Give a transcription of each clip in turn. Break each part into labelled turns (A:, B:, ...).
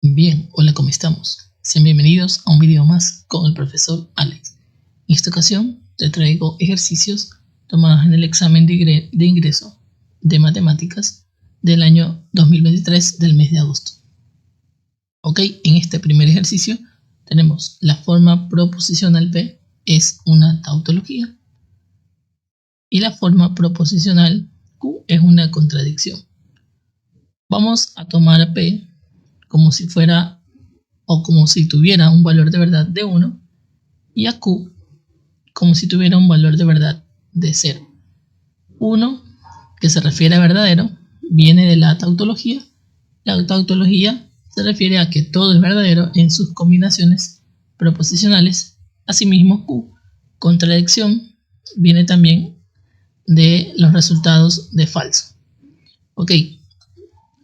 A: Bien, hola, ¿cómo estamos? Sean bienvenidos a un video más con el profesor Alex. En esta ocasión te traigo ejercicios tomados en el examen de ingreso de matemáticas del año 2023 del mes de agosto. Ok, en este primer ejercicio tenemos la forma proposicional P es una tautología y la forma proposicional Q es una contradicción. Vamos a tomar a P como si fuera o como si tuviera un valor de verdad de 1 y a Q como si tuviera un valor de verdad de 0. 1, que se refiere a verdadero, viene de la tautología. La tautología se refiere a que todo es verdadero en sus combinaciones proposicionales. Asimismo, Q, contradicción, viene también de los resultados de falso. Ok,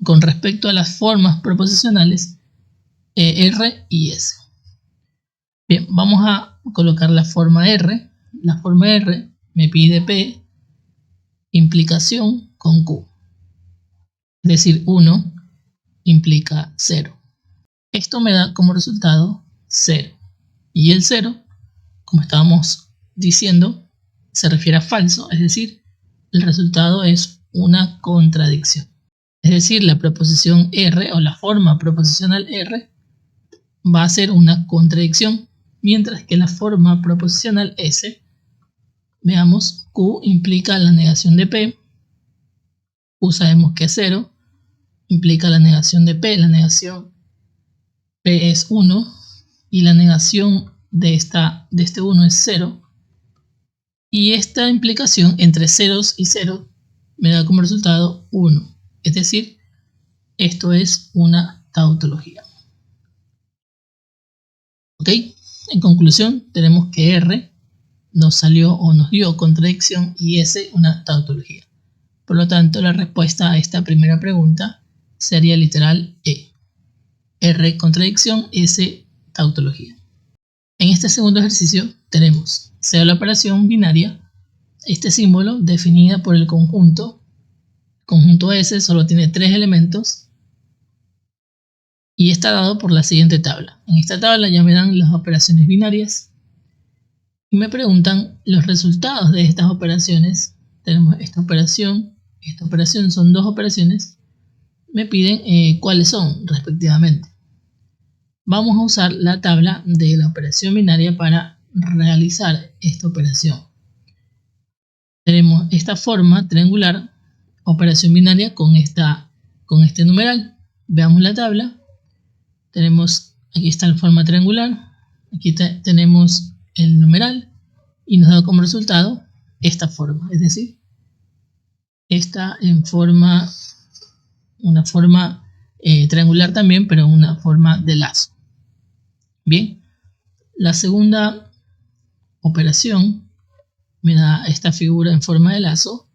A: con respecto a las formas proposicionales, R y S. Bien, vamos a colocar la forma R. La forma R me pide P, implicación con Q. Es decir, 1 implica 0. Esto me da como resultado 0. Y el 0, como estábamos diciendo, se refiere a falso. Es decir, el resultado es una contradicción. Es decir, la proposición R o la forma proposicional R va a ser una contradicción, mientras que la forma proposicional S, veamos, Q implica la negación de P, Q sabemos que es 0, implica la negación de P, la negación P es 1 y la negación de este 1 es 0, y esta implicación entre ceros y 0 me da como resultado 1, es decir, esto es una tautología. ¿Ok? En conclusión, tenemos que R nos salió o nos dio contradicción y S una tautología. Por lo tanto, la respuesta a esta primera pregunta sería literal E. R contradicción, S tautología. En este segundo ejercicio tenemos, sea la operación binaria, este símbolo definida por el conjunto S solo tiene 3 elementos y está dado por la siguiente tabla. En esta tabla ya me dan las operaciones binarias y me preguntan los resultados de estas operaciones. Tenemos esta operación, son 2 operaciones. Me piden cuáles son respectivamente. Vamos a usar la tabla de la operación binaria para realizar esta operación. Tenemos esta forma triangular, operación binaria con este numeral. Veamos la tabla. Aquí está la forma triangular, aquí tenemos el numeral y nos da como resultado esta forma, es decir, esta en una forma triangular también, pero una forma de lazo. Bien, la segunda operación me da esta figura en forma de lazo,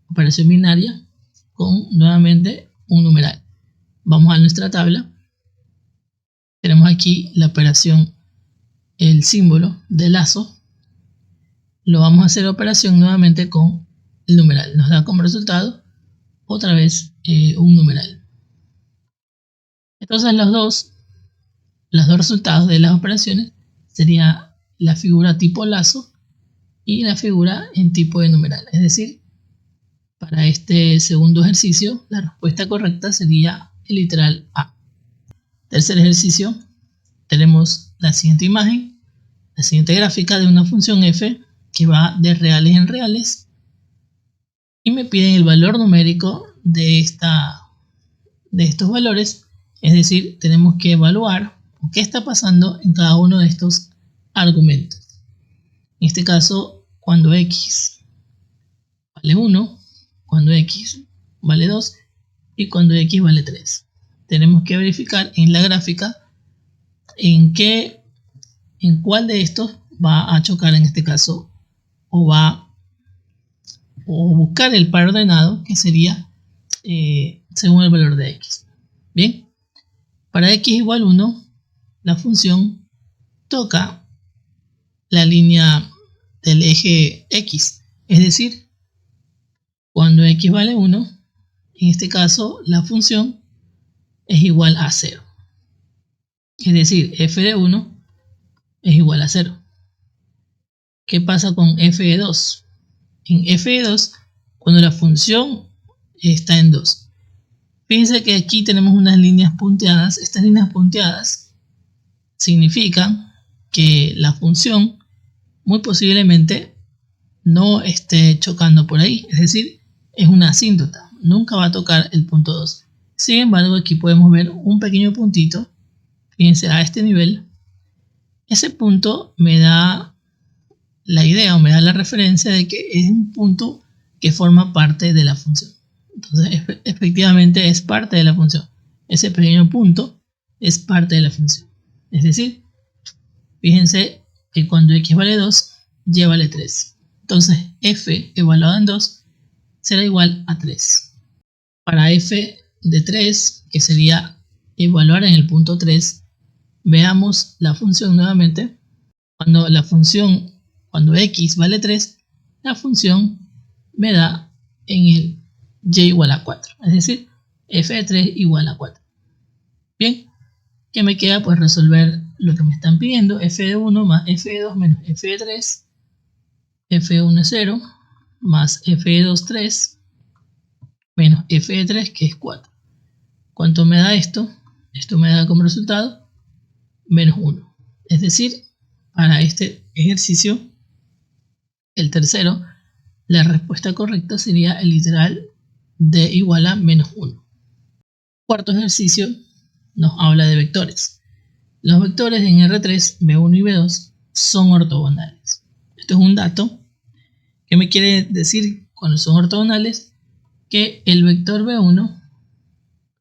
A: operación binaria con nuevamente un numeral. Vamos a nuestra tabla. Tenemos aquí la operación, el símbolo de lazo. Lo vamos a hacer operación nuevamente con el numeral. Nos da como resultado otra vez un numeral. Entonces los dos resultados de las operaciones sería la figura tipo lazo y la figura en tipo de numeral. Es decir, para este segundo ejercicio la respuesta correcta sería el literal A. Tercer ejercicio, tenemos la siguiente imagen, la siguiente gráfica de una función f que va de reales en reales y me piden el valor numérico de estos valores, es decir, tenemos que evaluar qué está pasando en cada uno de estos argumentos. En este caso, cuando x vale 1, cuando x vale 2 y cuando x vale 3. Tenemos que verificar en la gráfica en cuál de estos va a chocar en este caso o buscar el par ordenado que sería según el valor de x. Bien, para x igual 1 la función toca la línea del eje x, es decir, x vale 1, en este caso la función es igual a 0. Es decir, f de 1 es igual a 0. ¿Qué pasa con f de 2? En f de 2, cuando la función está en 2. Fíjense que aquí tenemos unas líneas punteadas. Estas líneas punteadas significan que la función muy posiblemente no esté chocando por ahí. Es decir, es una asíntota. Nunca va a tocar el punto 2. Sin embargo, aquí podemos ver un pequeño puntito. Fíjense a este nivel. Ese punto me da la idea o me da la referencia de que es un punto que forma parte de la función. Entonces, efectivamente es parte de la función. Ese pequeño punto es parte de la función. Es decir, fíjense que cuando x vale 2, y vale 3. Entonces, f evaluado en 2 será igual a 3. Para f de 3, que sería evaluar en el punto 3, veamos la función nuevamente. Cuando x vale 3, la función me da en el y igual a 4. Es decir, f de 3 igual a 4. Bien, ¿qué me queda? Pues resolver lo que me están pidiendo. F de 1 más f de 2 menos f de 3. F de 1 es 0, más f de 2, 3, menos f de 3, que es 4. ¿Cuánto me da esto? Esto me da como resultado menos 1. Es decir, para este ejercicio, el tercero, la respuesta correcta sería el literal de igual a menos 1. Cuarto ejercicio nos habla de vectores. Los vectores en R3, B1 y B2 son ortogonales. Esto es un dato. ¿Qué me quiere decir cuando son ortogonales? Que el vector B1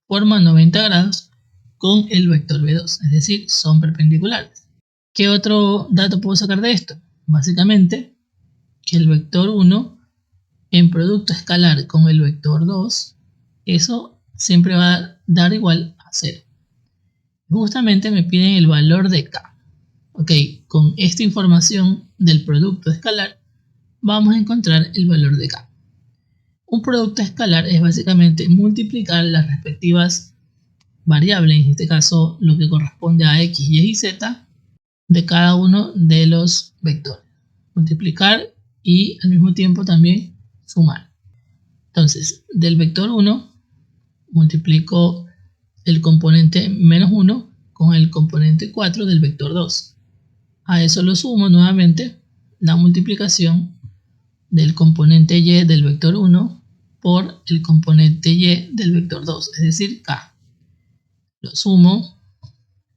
A: forma 90 grados con el vector B2, es decir, son perpendiculares. ¿Qué otro dato puedo sacar de esto? Básicamente, que el vector 1 en producto escalar con el vector 2, eso siempre va a dar igual a 0. Justamente me piden el valor de k. Ok, con esta información del producto escalar, vamos a encontrar el valor de k. Un producto escalar es básicamente multiplicar las respectivas variables, en este caso lo que corresponde a x, y y z, de cada uno de los vectores. Multiplicar y al mismo tiempo también sumar. Entonces, del vector 1 multiplico el componente menos 1 con el componente 4 del vector 2. A eso lo sumo nuevamente la multiplicación del componente y del vector 1 por el componente y del vector 2, es decir, k. Lo sumo,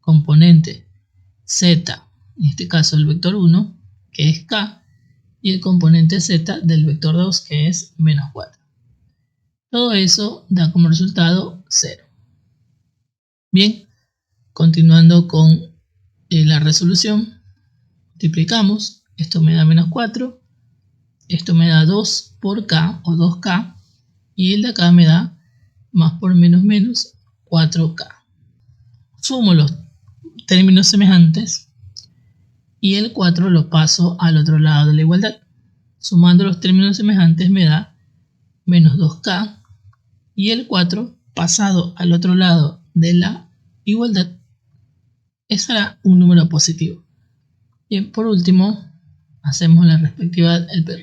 A: componente z, en este caso el vector 1, que es k, y el componente z del vector 2, que es menos 4. Todo eso da como resultado 0. Bien, continuando con la resolución, multiplicamos, esto me da menos 4, esto me da 2 por k o 2k, y el de acá me da más por menos 4k. Sumo los términos semejantes y el 4 lo paso al otro lado de la igualdad. Sumando los términos semejantes me da menos 2k, y el 4 pasado al otro lado de la igualdad será un número positivo. Bien, por último, hacemos el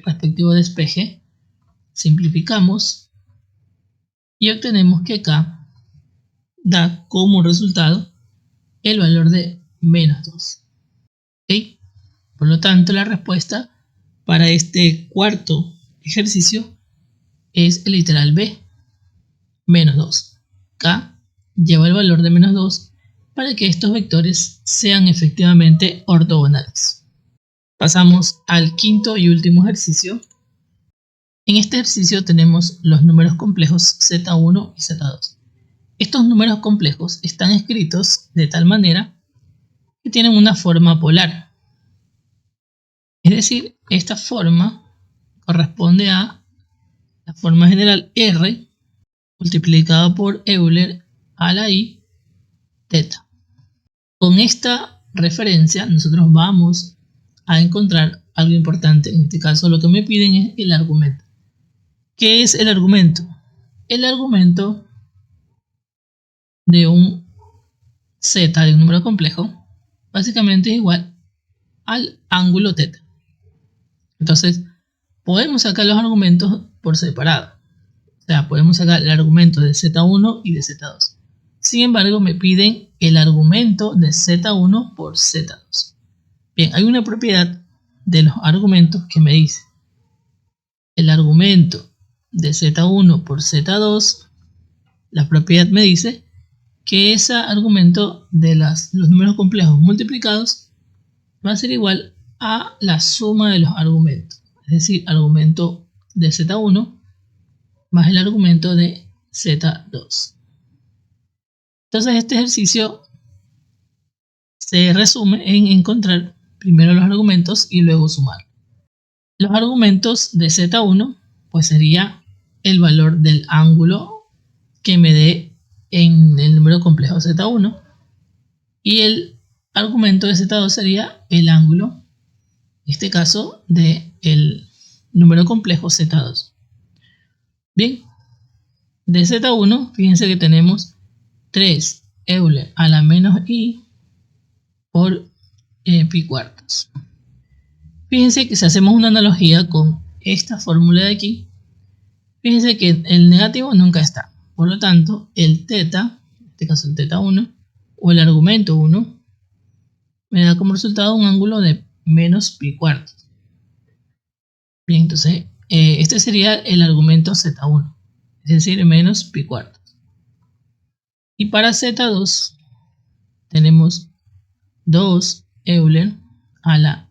A: respectivo despeje, simplificamos y obtenemos que k da como resultado el valor de menos 2. ¿Okay? Por lo tanto, la respuesta para este cuarto ejercicio es el literal B, menos 2. K lleva el valor de menos 2 para que estos vectores sean efectivamente ortogonales. Pasamos al quinto y último ejercicio. En este ejercicio tenemos los números complejos z1 y z2. Estos números complejos están escritos de tal manera que tienen una forma polar. Es decir, esta forma corresponde a la forma general R multiplicado por Euler a la I teta. Con esta referencia nosotros vamos a encontrar algo importante. En este caso lo que me piden es el argumento. ¿Qué es el argumento? El argumento de un z de un número complejo básicamente es igual al ángulo θ. Entonces, podemos sacar los argumentos por separado. O sea, podemos sacar el argumento de z1 y de z2. Sin embargo, me piden el argumento de z1 por z2. Bien, hay una propiedad de los argumentos que me dice el argumento de z1 por z2. La propiedad me dice que ese argumento de los números complejos multiplicados va a ser igual a la suma de los argumentos. Es decir, argumento de z1 más el argumento de z2. Entonces este ejercicio se resume en encontrar primero los argumentos y luego sumar. Los argumentos de z1 pues sería el valor del ángulo que me dé en el número complejo z1 y el argumento de z2 sería el ángulo, en este caso, del número complejo z2. Bien, de z1, fíjense que tenemos 3 Euler a la menos i por pi cuartos. Fíjense que si hacemos una analogía con esta fórmula de aquí, fíjense que el negativo nunca está. Por lo tanto, el θ, en este caso el θ1, o el argumento 1, me da como resultado un ángulo de menos pi cuartos. Bien, entonces, este sería el argumento z1, es decir, menos pi cuartos. Y para z2 tenemos 2 Euler a la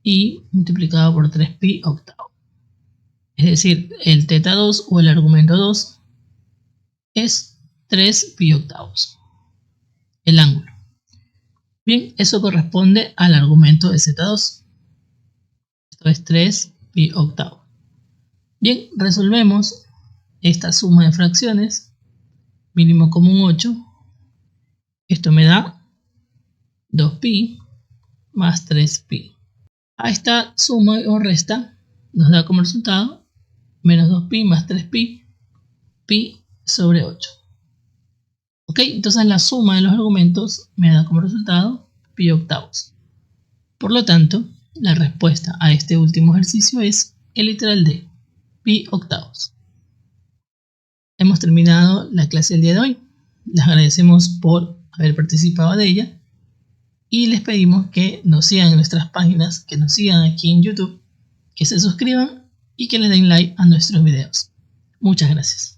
A: i multiplicado por 3pi octavo. Es decir, el θ2 o el argumento 2 es 3pi octavos, el ángulo. Bien, eso corresponde al argumento de z2. Esto es 3pi octavo. Bien, resolvemos esta suma de fracciones. Mínimo común 8. Esto me da 2pi más 3pi. A esta suma o resta nos da como resultado menos 2pi más 3pi, pi sobre 8. Ok, entonces la suma de los argumentos me da como resultado pi octavos. Por lo tanto, la respuesta a este último ejercicio es el literal de pi octavos. Hemos terminado la clase del día de hoy. Les agradecemos por haber participado de ella y les pedimos que nos sigan en nuestras páginas, que nos sigan aquí en YouTube, que se suscriban y que le den like a nuestros videos. Muchas gracias.